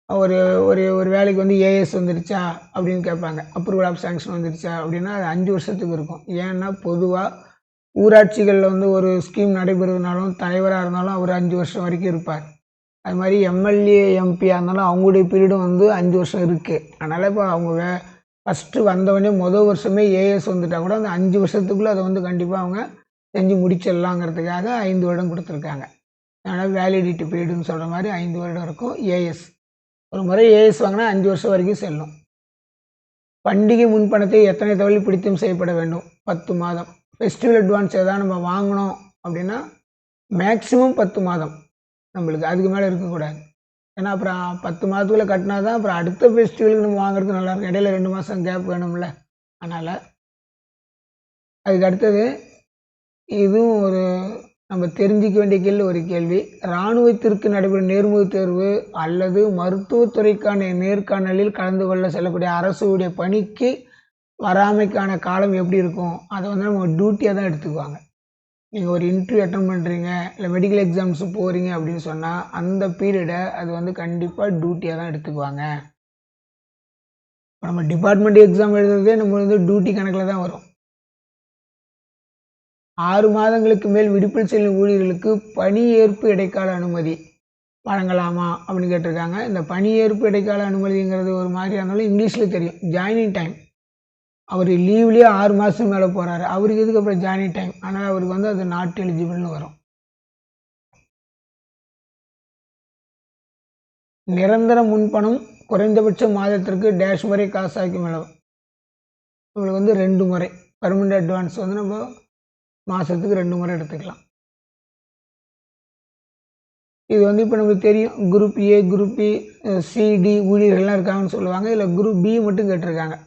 Speaker 1: ஒரு ஒரு ஒரு வேலைக்கு வந்து ஏஎஸ் வந்துடுச்சா அப்படின்னு கேட்பாங்க, அப்ரூவல் ஆஃப் சேங்ஷன் வந்துடுச்சா அப்படின்னா அது 5 வருஷத்துக்கு இருக்கும். ஏன்னா பொதுவாக ஊராட்சிகளில் வந்து ஒரு ஸ்கீம் நடைபெறுவதுனாலும் தலைவராக இருந்தாலும் அவர் 5 வருஷம் வரைக்கும் இருப்பார். அது மாதிரி எம்எல்ஏ எம்பியாக இருந்தாலும் அவங்களுடைய பீரியடும் வந்து 5 வருஷம் இருக்குது. அதனால் இப்போ அவங்க ஃபஸ்ட்டு வந்தவொடனே மொதல் வருஷமே ஏஎஸ் வந்துட்டால் கூட அந்த 5 வருஷத்துக்குள்ளே அதை வந்து கண்டிப்பாக அவங்க செஞ்சு முடிச்சிடலாங்கிறதுக்காக 5 வருடம் கொடுத்துருக்காங்க. அதனால் வேலிடிட்டி பீரியடுன்னு சொல்கிற மாதிரி 5 வருடம் இருக்கும் ஏஎஸ். ஒரு முறை ஏஎஸ் வாங்கினா 5 வருஷம் வரைக்கும் செல்லும். பண்டிகை முன்பணத்தை எத்தனை தவணையில் பிடித்தம் செய்யப்பட வேண்டும்? 10 மாதம். ஃபெஸ்டிவல் அட்வான்ஸ் எதாவது நம்ம வாங்கினோம் அப்படின்னா மேக்ஸிமம் 10 மாதம் நம்மளுக்கு, அதுக்கு மேலே இருக்கக்கூடாது. ஏன்னா அப்புறம் 10 மாதத்துக்குள்ளே கட்டினா தான் அப்புறம் அடுத்த ஃபெஸ்டிவலுக்கு நம்ம வாங்குறதுக்கு நல்லாயிருக்கும். இடையில 2 மாதம் கேப் வேணும்ல. அதனால் அதுக்கு அடுத்தது இதுவும் ஒரு நம்ம தெரிஞ்சிக்க வேண்டிய கேள்வி ஒரு கேள்வி. இராணுவத்திற்கு நடைபெறும் நேர்முகத் தேர்வு அல்லது மருத்துவத்துறைக்கான நேர்காணலில் கலந்து கொள்ள செல்லக்கூடிய அரசுடைய பணிக்கு வராமைக்கான காலம் எப்படி இருக்கும்? அதை வந்து நம்ம டியூட்டியாக தான் எடுத்துக்குவாங்க. நீங்கள் ஒரு இன்டர்வியூ அட்டன் பண்ணுறீங்க, இல்லை மெடிக்கல் எக்ஸாம்ஸ் போகிறீங்க அப்படின்னு சொன்னால் அந்த பீரியடை அது வந்து கண்டிப்பாக டியூட்டியாக தான் எடுத்துக்குவாங்க. இப்போ நம்ம டிபார்ட்மெண்ட் எக்ஸாம் எழுதுறதே நம்ம வந்து டியூட்டி கணக்கில் தான் வரும். 6 மாதங்களுக்கு மேல் விடுப்பில் செல்லும் ஊழியர்களுக்கு பணியேற்பு இடைக்கால அனுமதி வழங்கலாமா அப்படின்னு கேட்டிருக்காங்க. இந்த பணியேற்பு இடைக்கால அனுமதிங்கிறது ஒரு மாதிரியாக இருந்தாலும் இங்கிலீஷில் தெரியும், ஜாயினிங் டைம். அவர் லீவ்லேயே 6 மாதம் மேலே போகிறாரு, அவருக்கு எதுக்கு அப்புறம் ஜாயினிங் டைம்? ஆனால் அவருக்கு வந்து அது நாட் எலிஜிபிள்னு வரும். நிரந்தர முன்பணம் குறைந்தபட்ச மாதத்திற்கு டேஷ் முறை காசாக்கும் அளவு. உங்களுக்கு வந்து 2 முறை பர்மனெண்ட் அட்வான்ஸ் வந்து நம்ம மாதத்துக்கு 2 முறை எடுத்துக்கலாம். இது வந்து இப்போ நமக்கு தெரியும், group A, group B, C D ஊழியர்கள்லாம் இருக்காங்கன்னு சொல்லுவாங்க. இதில் குரூப் பி மட்டும் கேட்டிருக்காங்க.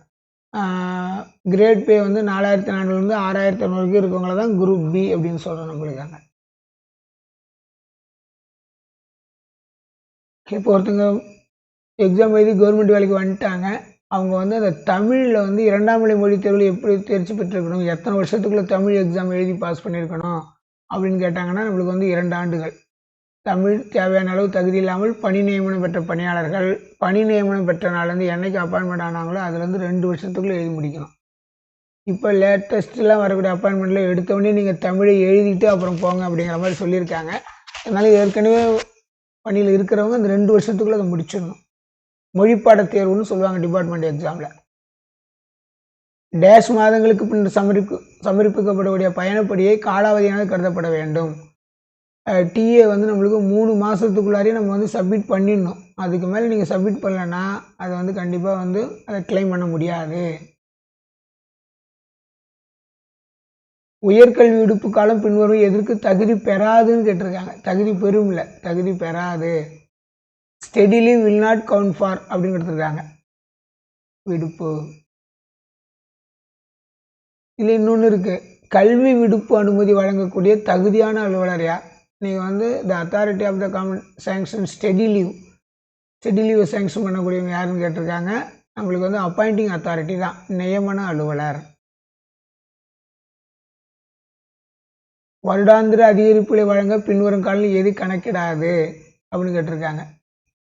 Speaker 1: கிரேட் பே வந்து 4400 6500 இருக்கவங்கள தான் குரூப் பி அப்படின்னு சொல்கிறோம் நம்மளுக்காங்க. இப்போ ஒருத்தங்க எக்ஸாம் எழுதி கவர்மெண்ட் வேலைக்கு வந்துட்டாங்க. அவங்க வந்து அந்த தமிழில் வந்து 2ஆம் நிலை மொழி தேர்வில் எப்படி தேர்ச்சி பெற்றிருக்கணும், எத்தனை வருஷத்துக்குள்ளே தமிழ் எக்ஸாம் எழுதி பாஸ் பண்ணியிருக்கணும் அப்படின்னு கேட்டாங்கன்னா நம்மளுக்கு வந்து 2 ஆண்டுகள். தமிழ் தேவையான அளவு தகுதி இல்லாமல் பணி நியமனம் பெற்ற பணியாளர்கள் பணி நியமனம் பெற்ற நாள்லேருந்து என்னைக்கு அப்பாயின்மெண்ட் ஆனாங்களோ அதுலேருந்து 2 வருஷத்துக்குள்ளே எழுதி முடிக்கணும். இப்போ லேட்டஸ்ட்லாம் வரக்கூடிய அப்பாயின்மெண்ட்டில் எடுத்தோடனே நீங்கள் தமிழை எழுதிட்டு அப்புறம் போங்க அப்படிங்கிற மாதிரி சொல்லியிருக்காங்க. அதனால் ஏற்கனவே பணியில் இருக்கிறவங்க அந்த 2 வருஷத்துக்குள்ளே அதை முடிச்சிடணும். மொழிப்பாட தேர்வுன்னு சொல்லுவாங்க டிபார்ட்மெண்ட் எக்ஸாமில். டேஷ் மாதங்களுக்கு பின் சமர்ப்பிக்கப்படக்கூடிய பயணப்படியை காலாவதியாக கருதப்பட வேண்டும். டிஏ வந்து நம்மளுக்கு 3 மாதத்துக்குள்ளாரே நம்ம வந்து சப்மிட் பண்ணிடணும். அதுக்கு மேலே நீங்கள் சப்மிட் பண்ணலன்னா அதை வந்து கண்டிப்பாக வந்து அதை கிளைம் பண்ண முடியாது. உயர்கல்வி விடுப்பு காலம் பின்வரும் எதற்கு தகுதி பெறாதுன்னு கேட்டிருக்காங்க. தகுதி பெறும் இல்லை, தகுதி பெறாது. Steadily will not count for அப்படின்னு கொடுத்துருக்காங்க விடுப்பு. இல்லை இன்னொன்று இருக்குது, கல்வி விடுப்பு அனுமதி வழங்கக்கூடிய தகுதியான அலுவலர் யார்? நீங்கள் வந்து the authority of the government sanction steady லீவை சேங்ஷன் பண்ணக்கூடியவங்க யாருன்னு கேட்டிருக்காங்க. நம்மளுக்கு வந்து அப்பாயிண்டிங் அத்தாரிட்டி தான், நியமன அலுவலர். வருடாந்திர அதிகரிப்புகளை வழங்க பின்வரும் காலில் எது கணக்கிடாது அப்படின்னு கேட்டிருக்காங்க.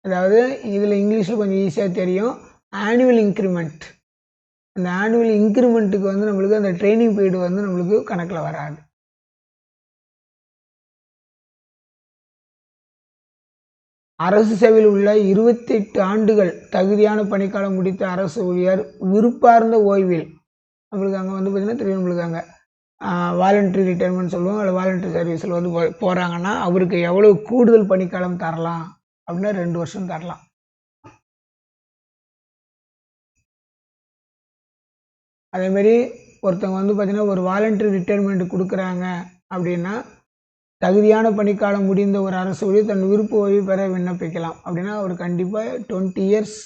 Speaker 1: அதாவது இதில் இங்கிலீஷில் கொஞ்சம் ஈஸியாக தெரியும், ஆனுவல் இன்க்ரிமெண்ட். அந்த ஆனுவல் இன்க்ரிமெண்ட்டுக்கு வந்து நம்மளுக்கு அந்த ட்ரைனிங் பீரியட் வந்து நம்மளுக்கு கணக்கில் வராது. அரசு சேவையில் உள்ள 28 ஆண்டுகள் தகுதியான பணிக்காலம் முடித்த அரசு ஊழியர் விருப்பார்ந்த ஓய்வில், நம்மளுக்கு அங்கே வந்து பார்த்திங்கன்னா தெரியும், நம்மளுக்கு அங்கே வாலண்டரி ரிட்டைர்மெண்ட் சொல்லுவோம், அதில் வாலண்டரி சர்வீஸில் வந்து போகிறாங்கன்னா அவருக்கு எவ்வளோ கூடுதல் பணிக்காலம் தரலாம் அப்படின்னா 2 வருஷம் தரலாம். அதேமாரி ஒருத்தவங்க வந்து பார்த்திங்கன்னா ஒரு வாலண்டரி ரிட்டைர்மெண்ட் கொடுக்குறாங்க அப்படின்னா தகுதியான பணிக்காலம் முடிந்த ஒரு அரசு ஊழியர் தன் விருப்ப ஓய்வு பெற விண்ணப்பிக்கலாம். அப்படின்னா அவர் கண்டிப்பாக 20 இயர்ஸ்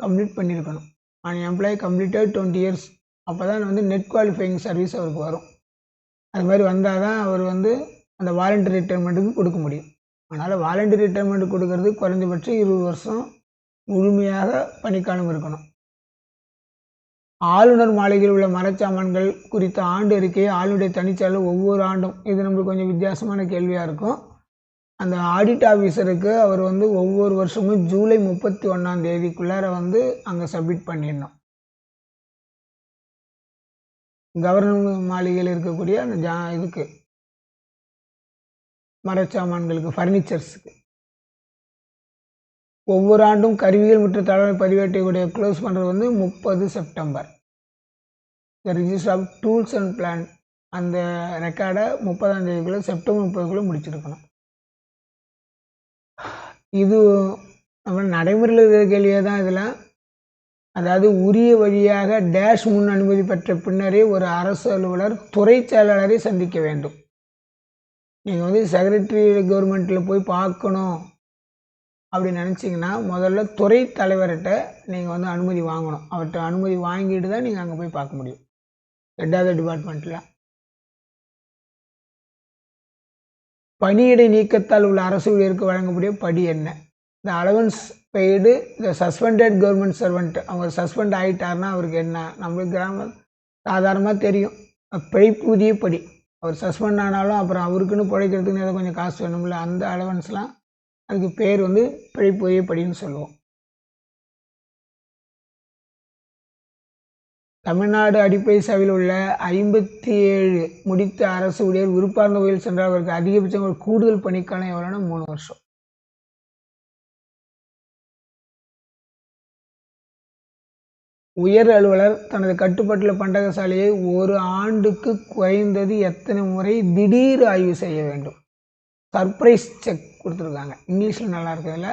Speaker 1: கம்ப்ளீட் பண்ணியிருக்கணும். An employee completed 20 years. அப்போ தான் வந்து நெட் குவாலிஃபைங் சர்வீஸ் அவருக்கு வரும். அது மாதிரி வந்தால் தான் அவர் வந்து அந்த வாலண்டரி ரிட்டைர்மெண்ட்டுக்கு கொடுக்க முடியும். அதனால் வாலண்டரி ரிட்டைர்மெண்ட் கொடுக்கறது குறைஞ்சபட்சம் 20 வருஷம் முழுமையாக பணிக்காலம் இருக்கணும். ஆளுநர் மாளிகையில் உள்ள மரச்சாமான்கள் குறித்த ஆண்டு அறிக்கையை ஆளுடைய தனிச்செயலர் ஒவ்வொரு ஆண்டும், இது நம்மளுக்கு கொஞ்சம் வித்தியாசமான கேள்வியாக இருக்கும். அந்த ஆடிட் ஆஃபீஸருக்கு அவர் வந்து ஒவ்வொரு வருஷமும் ஜூலை 31ஆம் தேதிக்குள்ளார வந்து அங்கே சப்மிட் பண்ணிடணும். கவர்னர் மாளிகையில் இருக்கக்கூடிய அந்த இதுக்கு மரச்சாமான்களுக்கு, ஃபர்னிச்சர்ஸுக்கு ஒவ்வொரு ஆண்டும் கருவிகள் மற்றும் தலைமை பதிவேட்டையுடைய க்ளோஸ் பண்ணுறது வந்து 30 September. The register of tools and plan அந்த ரெக்கார்டை 30ஆம் தேதிக்குள்ளே, செப்டம்பர் 30க்குள்ளே முடிச்சிருக்கணும். இது நம்ம நடைமுறையில் இருக்கிற கேள்வியாக தான் இதில். அதாவது உரிய வழியாக டேஷ் முன் அனுமதி பெற்ற பின்னரே ஒரு அரசு அலுவலர் துறை செயலாளரை சந்திக்க வேண்டும். நீங்கள் வந்து செக்ரட்டரி கவர்மெண்ட்டில் போய் பார்க்கணும் அப்படின்னு நினச்சிங்கன்னா முதல்ல துறை தலைவர்கிட்ட நீங்கள் வந்து அனுமதி வாங்கணும். அவர்கிட்ட அனுமதி வாங்கிட்டு தான் நீங்கள் அங்கே போய் பார்க்க முடியும், ரெண்டாவது டிபார்ட்மெண்ட்டில். பணியிடை நீக்கத்தால் உள்ள அரசு ஊழியருக்கு வழங்கக்கூடிய படி என்ன? இந்த அலவன்ஸ் பெய்டு இந்த சஸ்பெண்டட் கவர்மெண்ட் சர்வெண்ட், அவங்க சஸ்பெண்ட் ஆகிட்டார்னா அவருக்கு என்ன? நம்மளுக்கு சாதாரணமாக தெரியும், பிழைப்பூதிய படி. அவர் சஸ்பெண்ட் ஆனாலும் அப்புறம் அவருக்குன்னு பிழைக்கிறதுக்குன்னு ஏதோ கொஞ்சம் காசு வேணும்ல, அந்த அலவன்ஸ்லாம், அதுக்கு பேர் வந்து பிழைப்பூதிய படின்னு சொல்லுவோம். தமிழ்நாடு அடிப்படை சேவையில் உள்ள 57 முடித்த அரசு ஊழியர் விருப்பார்ந்த ஓய்வில் சென்றால் அவருக்கு அதிகபட்சம் ஒரு கூடுதல் பணிக்காலம் எவ்வளோன்னா 3 வருஷம். உயர் அலுவலர் தனது கட்டுப்பாட்டுள்ள பண்டகசாலையை ஒரு ஆண்டுக்கு குறைந்தது எத்தனை முறை திடீர் ஆய்வு செய்ய வேண்டும்? சர்ப்ரைஸ் செக் கொடுத்துருக்காங்க. இங்கிலீஷில் நல்லா இருக்கிறதுல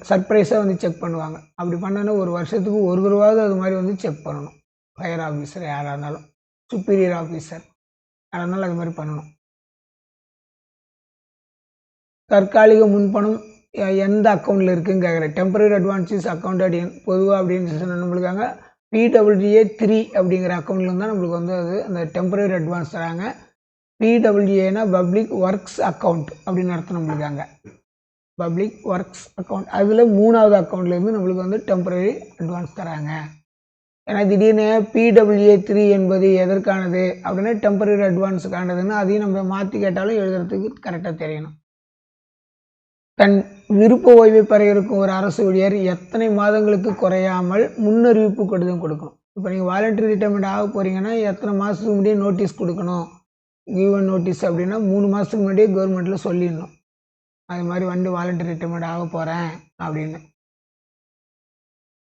Speaker 1: சர்ப்ரைஸாக வந்து செக் பண்ணுவாங்க. அப்படி பண்ணோன்னா ஒரு வருஷத்துக்கு ஒரு தடவாவது அது மாதிரி வந்து செக் பண்ணணும். ஹையர் ஆஃபீஸர் யாராக இருந்தாலும், சுப்பீரியர் ஆஃபீஸர் யாராக இருந்தாலும் அது மாதிரி பண்ணணும். தற்காலிக முன்பணம் எந்த அக்கௌண்ட்டில் இருக்குதுன்னு கேட்குறேன். டெம்பரரி அட்வான்ஸஸ் அக்கௌண்டட் பொதுவாக அப்படின்னு நம்மளுக்காங்க PWA 3 அப்படிங்கிற அக்கௌண்ட்லேருந்து தான் நம்மளுக்கு வந்து அது அந்த டெம்பரரி அட்வான்ஸ் தராங்க. PWAனா பப்ளிக் ஒர்க்ஸ் அக்கௌண்ட் அப்படின்னு அர்த்தம். நம்மளுக்காங்க பப்ளிக் ஒர்க்ஸ் அக்கௌண்ட், அதில் 3வது அக்கௌண்ட்லேருந்து நம்மளுக்கு வந்து டெம்பரரி அட்வான்ஸ் தராங்க. ஏன்னா திடீர்னு PWA 3 என்பது எதற்கானது அப்படின்னா டெம்பரரி அட்வான்ஸுக்கானதுன்னு அதையும் நம்ம மாற்றி கேட்டாலும் எழுதுறதுக்கு கரெக்டாக தெரியணும். தன் விருப்ப ஓய்வை பெற இருக்கும் ஒரு அரசு ஊழியர் எத்தனை மாதங்களுக்கு குறையாமல் முன்னறிவிப்பு கடிதம் கொடுக்கணும்? இப்போ நீங்கள் வாலண்டரி ரிட்டைர்மெண்ட் ஆக போகிறீங்கன்னா எத்தனை மாதத்துக்கு முன்னாடியே நோட்டீஸ் கொடுக்கணும், கிவன் நோட்டீஸ் அப்படின்னா 3 மாதத்துக்கு முன்னாடியே கவர்மெண்ட்டில் சொல்லிடணும். அது மாதிரி வந்து வாலண்டரி ரிட்டைர்மெண்ட் ஆக போகிறேன் அப்படின்னு.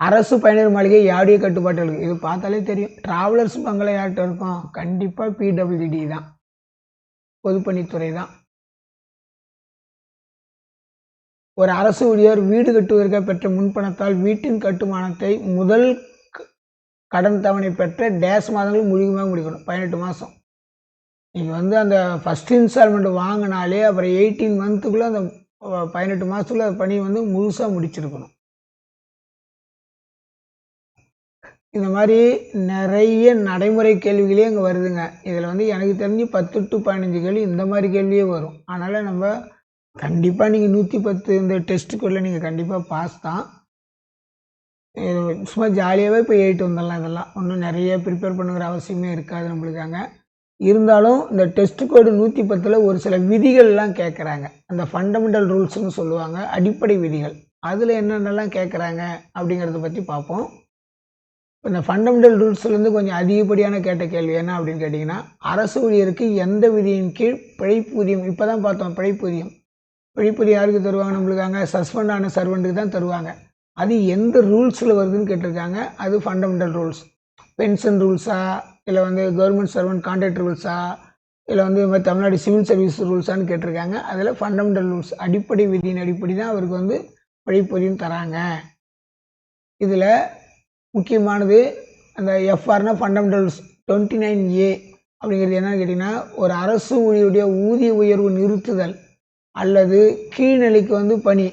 Speaker 1: அரசு பயனர் மாளிகை யாருடைய கட்டுப்பாட்டில் இருக்குது? இது பார்த்தாலே தெரியும். டிராவலர்ஸ் பங்களா யார்கிட்ட இருக்கும்? கண்டிப்பாக பிடபிள்யூடி தான், பொதுப்பணித்துறை தான். ஒரு அரசு ஊழியர் வீடு கட்டுவதற்காக பெற்ற முன்பணத்தால் வீட்டின் கட்டுமானத்தை முதல் கடன் தவணை பெற்ற டேஸ் மாதங்கள் முழுமையாக முடிக்கணும். 18 மாதம். நீங்கள் வந்து அந்த ஃபஸ்ட் இன்ஸ்டால்மெண்ட் வாங்கினாலே அப்புறம் 18 மந்த்துக்குள்ளே அந்த 18 மாதத்துக்குள்ள அந்த பணி வந்து முழுசாக முடிச்சிருக்கணும். இந்த மாதிரி நிறைய நடைமுறை கேள்விகளே அங்கே வருதுங்க. இதில் வந்து எனக்கு தெரிஞ்சு 10 to 15 கேள்வி இந்த மாதிரி கேள்வியே வரும். அதனால் நம்ம கண்டிப்பாக நீங்கள் 110 இந்த டெஸ்ட்டுக்குள்ளே நீங்கள் கண்டிப்பாக பாஸ் தான். சும்மா ஜாலியாகவே இப்போ 8 வந்துடலாம். இதெல்லாம் ஒன்றும் நிறைய ப்ரிப்பேர் பண்ணுங்கிற அவசியமே இருக்காது நம்மளுக்காங்க. இருந்தாலும் இந்த டெஸ்ட் கோடு 110ல் ஒரு சில விதிகள்லாம் கேட்குறாங்க. அந்த ஃபண்டமெண்டல் ரூல்ஸ்னு சொல்லுவாங்க, அடிப்படை விதிகள். அதில் என்னென்னலாம் கேட்குறாங்க அப்படிங்கிறத பற்றி பார்ப்போம். இந்த ஃபண்டமெண்டல் ரூல்ஸ்லேருந்து கொஞ்சம் அதிகப்படியான கேட்ட கேள்வி என்ன அப்படின்னு கேட்டிங்கன்னா, அரசு ஊழியருக்கு எந்த விதியின் கீழ் பிழைப்பூதியம், இப்போ தான் பார்த்தோம் பிழைப்பூதியம். பிழைப்பூதியம் யாருக்கு தருவாங்க நம்மளுக்காங்க? சஸ்பெண்ட் ஆன சர்வெண்ட்டுக்கு தான் தருவாங்க. அது எந்த ரூல்ஸில் வருதுன்னு கேட்டிருக்காங்க. அது ஃபண்டமெண்டல் ரூல்ஸ். பென்ஷன் ரூல்ஸா, இல்லை வந்து கவர்மெண்ட் சர்வெண்ட் கான்ட்ராக்ட் ரூல்ஸா, இல்லை வந்து இந்த மாதிரி தமிழ்நாடு சிவில் சர்வீஸ் ரூல்ஸான்னு கேட்டிருக்காங்க. அதில் ஃபண்டமெண்டல் ரூல்ஸ் அடிப்படை விதியின் அடிப்படை தான் அவருக்கு வந்து பிழைப்பூதியம் தராங்க. இதில் முக்கியமானது அந்த எஃப்ஆர்னா ஃபண்டமெண்டல் ரூல்ஸ் 29A அப்படிங்கிறது என்னன்னு கேட்டிங்கன்னா, ஒரு அரசு ஊழியருடைய ஊதிய உயர்வு நிறுத்துதல் அல்லது கீழ்நிலைக்கு வந்து பணி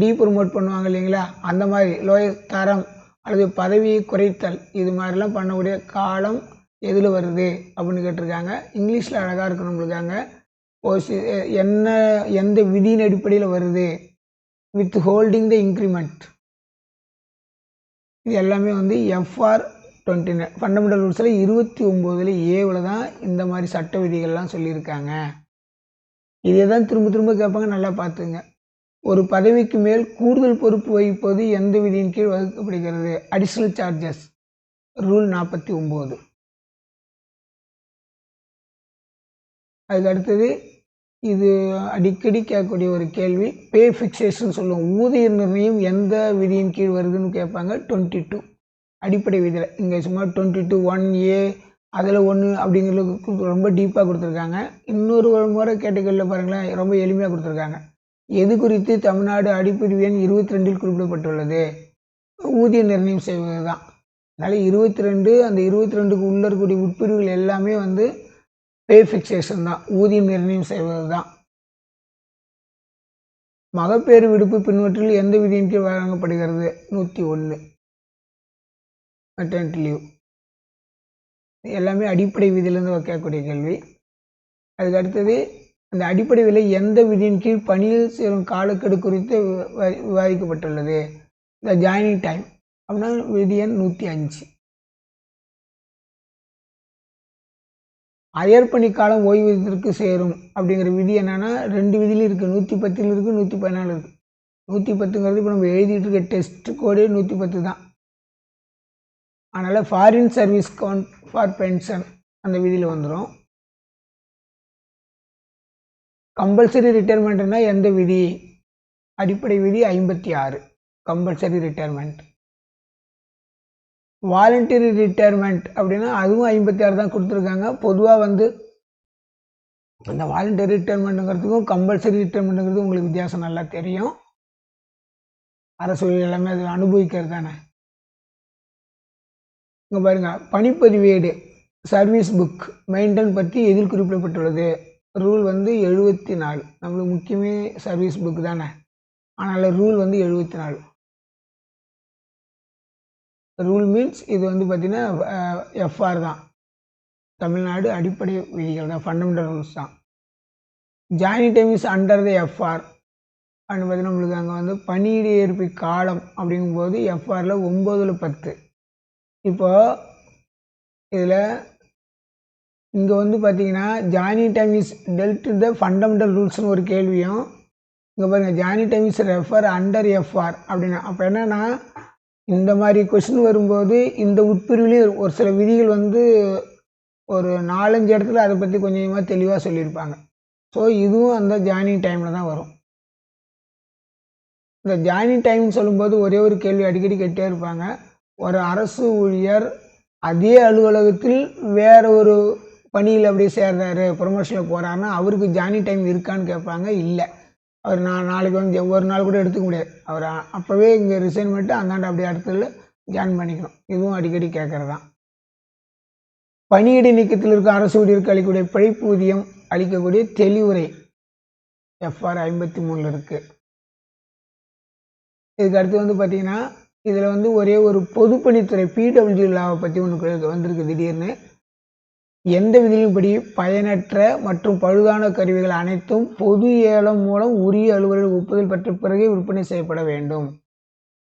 Speaker 1: டீப்ரமோட் பண்ணுவாங்க இல்லைங்களா, அந்த மாதிரி லோயர் தரம் அல்லது பதவியை குறைத்தல், இது மாதிரிலாம் பண்ணக்கூடிய காலம் எதில் வருது அப்படின்னு கேட்டிருக்காங்க. இங்கிலீஷில் அழகாக இருக்கணும் நம்மளுக்காங்க. எந்த விதியின் அடிப்படையில் வருது, வித் ஹோல்டிங் த இன்க்ரிமெண்ட். இது எல்லாமே வந்து எஃப்ஆர் 29 ஃபண்டமெண்டல் ரூல்ஸில் 29ல் ஏவில் தான் இந்த மாதிரி சட்ட விதிகள்லாம் சொல்லியிருக்காங்க. இதே தான் திரும்ப திரும்ப கேட்பாங்க, நல்லா பார்த்துங்க. ஒரு பதவிக்கு மேல் கூடுதல் பொறுப்பு வகிப்பது எந்த விதியின் கீழ் வகுக்கப்படுகிறது? Additional charges, rule 49. அதுக்கு அடுத்தது இது அடிக்கடி கேட்கக்கூடிய ஒரு கேள்வி, பே ஃபிக்சேஷன் சொல்லுவோம். ஊதிய நிர்ணயம் எந்த விதியின் கீழ் வருதுன்னு கேட்பாங்க. 22 அடிப்படை விதியில். இங்கே சும்மா 22 1A அதில் 1 அப்படிங்கிறதுக்கு ரொம்ப டீப்பாக கொடுத்துருக்காங்க. இன்னொரு முறை கேட்டகரியில் பாருங்களேன், ரொம்ப எளிமையாக கொடுத்துருக்காங்க. எது குறித்து தமிழ்நாடு அடிப்பிரிவு எண் 22ல் குறிப்பிடப்பட்டுள்ளது? ஊதிய நிர்ணயம் செய்வது தான். அதனால் 22 அந்த 22க்கு உள்ள இருக்கக்கூடிய உட்பிரிவுகள் எல்லாமே வந்து பே ஃபிக்சேஷன் தான், ஊதியம் நிர்ணயம் செய்வது தான். மகப்பேறு விடுப்பு பின்வற்றில் எந்த விதியின் கீழ் வழங்கப்படுகிறது? 101 மெட்டர்னிட்டி லீவ். எல்லாமே அடிப்படை விதியிலேருந்து கேட்கக்கூடிய கேள்வி. அதுக்கு அடுத்தது அந்த அடிப்படை விலை எந்த விதியின் கீழ் பணியில் சேரும் காலக்கெடு குறித்து விவாதிக்கப்பட்டுள்ளது? இந்த ஜாயினிங் டைம் அப்படின்னா விதி எண் 105. அயற்பணி காலம் ஓய்வூதியத்திற்கு சேரும் அப்படிங்கிற விதி என்னென்னா 2 விதியிலும் இருக்குது. 110 இருக்குது, 114 இருக்குது. 110ங்கிறது இப்போ நம்ம எழுதிட்டு இருக்க டெஸ்ட் கோடே 110 தான். அதனால் foreign service count for pension அந்த விதியில் வந்துடும். கம்பல்சரி ரிட்டையர்மெண்ட்னா எந்த விதி? அடிப்படை விதி 56 கம்பல்சரி ரிட்டையர்மெண்ட். வாலண்டரி ரிட்டையர்மெண்ட் அப்படின்னா அதுவும் 56 தான் கொடுத்துருக்காங்க. பொதுவாக வந்து அந்த வாலண்டரி ரிட்டையர்மெண்ட்டுங்கிறதுக்கும் கம்பல்சரி ரிட்டையர்மெண்ட்டுங்கிறதுக்கும் உங்களுக்கு வித்தியாசம் நல்லா தெரியும். அரசு எல்லாமே அது அனுபவிக்கிறது தானே. இங்கே பாருங்கள், பணிப்பதிவேடு சர்வீஸ் புக் மெயின்டைன் பற்றி எதில் குறிப்பிடப்பட்டுள்ளது? ரூல் வந்து 74. நம்மளுக்கு முக்கியமே சர்வீஸ் புக் தானே, அதனால் ரூல் வந்து 74. ரூல் மீன்ஸ் இது வந்து பார்த்திங்கன்னா எஃப்ஆர் தான், தமிழ்நாடு அடிப்படை விதிகள் தான், ஃபண்டமெண்டல் ரூல்ஸ் தான். Joining time is under the FR அப்படின்னு பார்த்தீங்கன்னா நம்மளுக்கு அங்கே வந்து பணியிட ஏற்பு காலம் அப்படிங்கும்போது எஃப்ஆரில் 9/10. இப்போது இதில் இங்கே வந்து பார்த்தீங்கன்னா joining time is dealt the fundamental ரூல்ஸ்னு ஒரு கேள்வியும், இங்கே பாருங்கள் joining time is refer under FR அப்படின்னா அப்போ என்னென்னா இந்த மாதிரி கொஸ்டின் வரும்போது இந்த உட்பிரிவுலேயும் ஒரு சில விதிகள் வந்து ஒரு 4-5 இடத்துல அதை பற்றி கொஞ்சம் கொஞ்சமாக தெளிவாக சொல்லியிருப்பாங்க. ஸோ இதுவும் அந்த ஜாயினிங் டைமில் தான் வரும். இந்த ஜாயினிங் டைம்னு சொல்லும்போது ஒரே ஒரு கேள்வி அடிக்கடி கேட்டே இருப்பாங்க. ஒரு அரசு ஊழியர் அதே அலுவலகத்தில் வேற ஒரு பணியில் அப்படியே சேர்றாரு, ப்ரொமோஷனில் போகிறாருன்னா அவருக்கு ஜாயினிங் டைம் இருக்கான்னு கேட்பாங்க. இல்லை, அவர் நாளைக்கு வந்து ஒரு நாள் கூட எடுத்துக்க முடியாது. அவர் அப்போவே இங்கே ரிசைன் பண்ணிட்டு அந்தாண்ட அப்படியே அடுத்ததில் ஜாயின் பண்ணிக்கணும். இதுவும் அடிக்கடி கேட்குறது தான். பணியிடை நீக்கத்தில் இருக்க அரசு ஊழியருக்கு அளிக்கக்கூடிய பிழைப்பூதியம் அளிக்கக்கூடிய தெளிவுரை FR 53 இருக்குது. இதுக்கு அடுத்து வந்து பார்த்திங்கன்னா இதில் வந்து ஒரே ஒரு பொதுப்பணித்துறை PWD லாவை பற்றி ஒன்று வந்திருக்கு திடீர்னு. எந்த விதியிலும் படி பயனற்ற மற்றும் பழுதான கருவிகள் அனைத்தும் பொது ஏலம் மூலம் உரிய அலுவலர்கள் ஒப்புதல் பெற்ற பிறகே விற்பனை செய்யப்பட வேண்டும்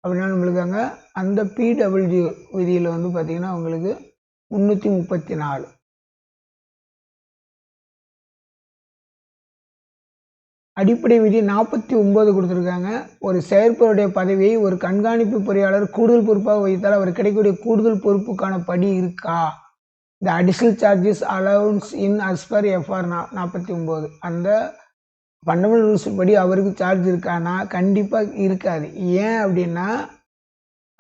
Speaker 1: அப்படின்னா நம்மளுக்கு அங்கே அந்த PWD விதியில் வந்து பார்த்திங்கன்னா உங்களுக்கு 334. அடிப்படை விதி 49 கொடுத்துருக்காங்க. ஒரு செயற்பொருடைய பதவியை ஒரு கண்காணிப்பு பொறியாளர் கூடுதல் பொறுப்பாக வைத்தால் அவர் கிடைக்கக்கூடிய கூடுதல் பொறுப்புக்கான படி இருக்கா? இந்த additional charges allowance in us per FR 49 அந்த ஃபண்டமெண்டல் ரூல்ஸ் படி அவருக்கு சார்ஜ் இருக்கானா? கண்டிப்பாக இருக்காது. ஏன் அப்படின்னா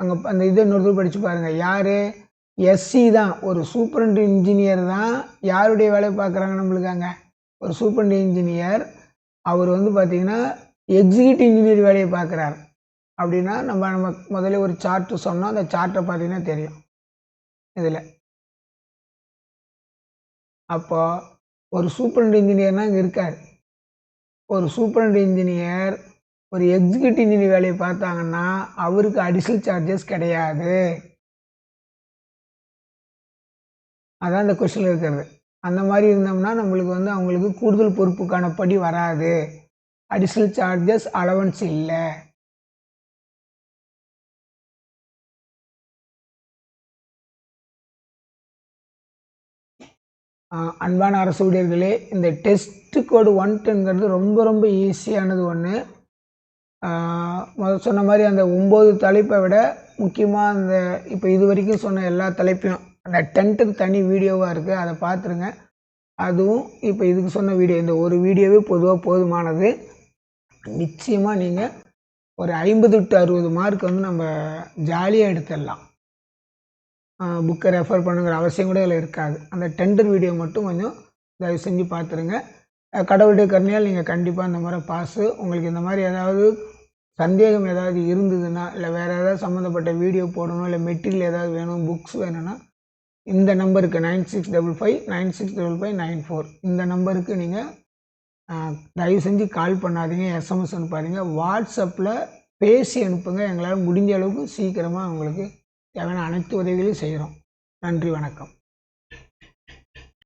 Speaker 1: அங்கே அந்த இதை இன்னொருத்தர் படித்து பாருங்கள். யார்? SC தான், ஒரு சூப்பரண்ட் இன்ஜினியர் தான் யாருடைய வேலையை பார்க்குறாங்க நம்மளுக்கு அங்கே ஒரு சூப்பரண்ட் இன்ஜினியர். அவர் வந்து பார்த்திங்கன்னா எக்ஸிக்யூட்டிவ் இன்ஜினியர் வேலையை பார்க்குறாரு. அப்படின்னா நம்ம முதல்ல ஒரு சார்ட்டு சொன்னோம். அந்த சார்ட்டை பார்த்தீங்கன்னா தெரியும் இதில். அப்போ ஒரு சூப்பரண்ட் இன்ஜினியர்னால் இங்கே இருக்கார். ஒரு சூப்பரண்ட் இன்ஜினியர் ஒரு எக்ஸிக்யூட்டிவ் இன்ஜினியர் வேலையை பார்த்தாங்கன்னா அவருக்கு அடிஷனல் சார்ஜஸ் கிடையாது. அதான் இந்த கொஸ்டினில் இருக்கிறது. அந்த மாதிரி இருந்தோம்னா நம்மளுக்கு வந்து அவங்களுக்கு கூடுதல் பொறுப்புக்கான படி வராது. அடிஷனல் சார்ஜஸ் அலவன்ஸ் இல்லை. அன்பான அரசு ஊழியர்களே, இந்த டெஸ்ட் கோடு 110ங்கிறது ரொம்ப ரொம்ப ஈஸியானது ஒன்று. முதல் சொன்ன மாதிரி அந்த 9 தலைப்பை விட முக்கியமாக அந்த இப்போ இது வரைக்கும் சொன்ன எல்லா தலைப்பையும் அந்த 10th தனி வீடியோவாக இருக்குது, அதை பார்த்துருங்க. அதுவும் இப்போ இதுக்கு சொன்ன வீடியோ, இந்த ஒரு வீடியோவே பொதுவாக போதுமானது. நிச்சயமாக நீங்கள் ஒரு 50 to 60 மார்க் வந்து நம்ம ஜாலியாக எடுத்துடலாம். புக்கை ரெஃபர் பண்ணுங்கிற அவசியம் கூட இதில் இருக்காது. அந்த டெண்டர் வீடியோ மட்டும் கொஞ்சம் தயவு செஞ்சு பார்த்துருங்க. கடவுளுடைய கருணையால் நீங்கள் கண்டிப்பாக இந்த முறை பாஸு. உங்களுக்கு இந்த மாதிரி ஏதாவது சந்தேகம் ஏதாவது இருந்ததுன்னா, இல்லை வேறு ஏதாவது சம்மந்தப்பட்ட வீடியோ போடணும், இல்லை மெட்டீரியல் ஏதாவது வேணும், புக்ஸ் வேணும்னா இந்த நம்பருக்கு 9655965594 இந்த நம்பருக்கு நீங்கள் தயவு செஞ்சு கால் பண்ணாதீங்க, SMS அனுப்பாதீங்க. வாட்ஸ்அப்பில் பேசி அனுப்புங்க. எங்களால் முடிஞ்ச அளவுக்கு சீக்கிரமாக உங்களுக்கு தேவையான அனைத்து உதவிகளையும் செய்கிறோம். நன்றி, வணக்கம்.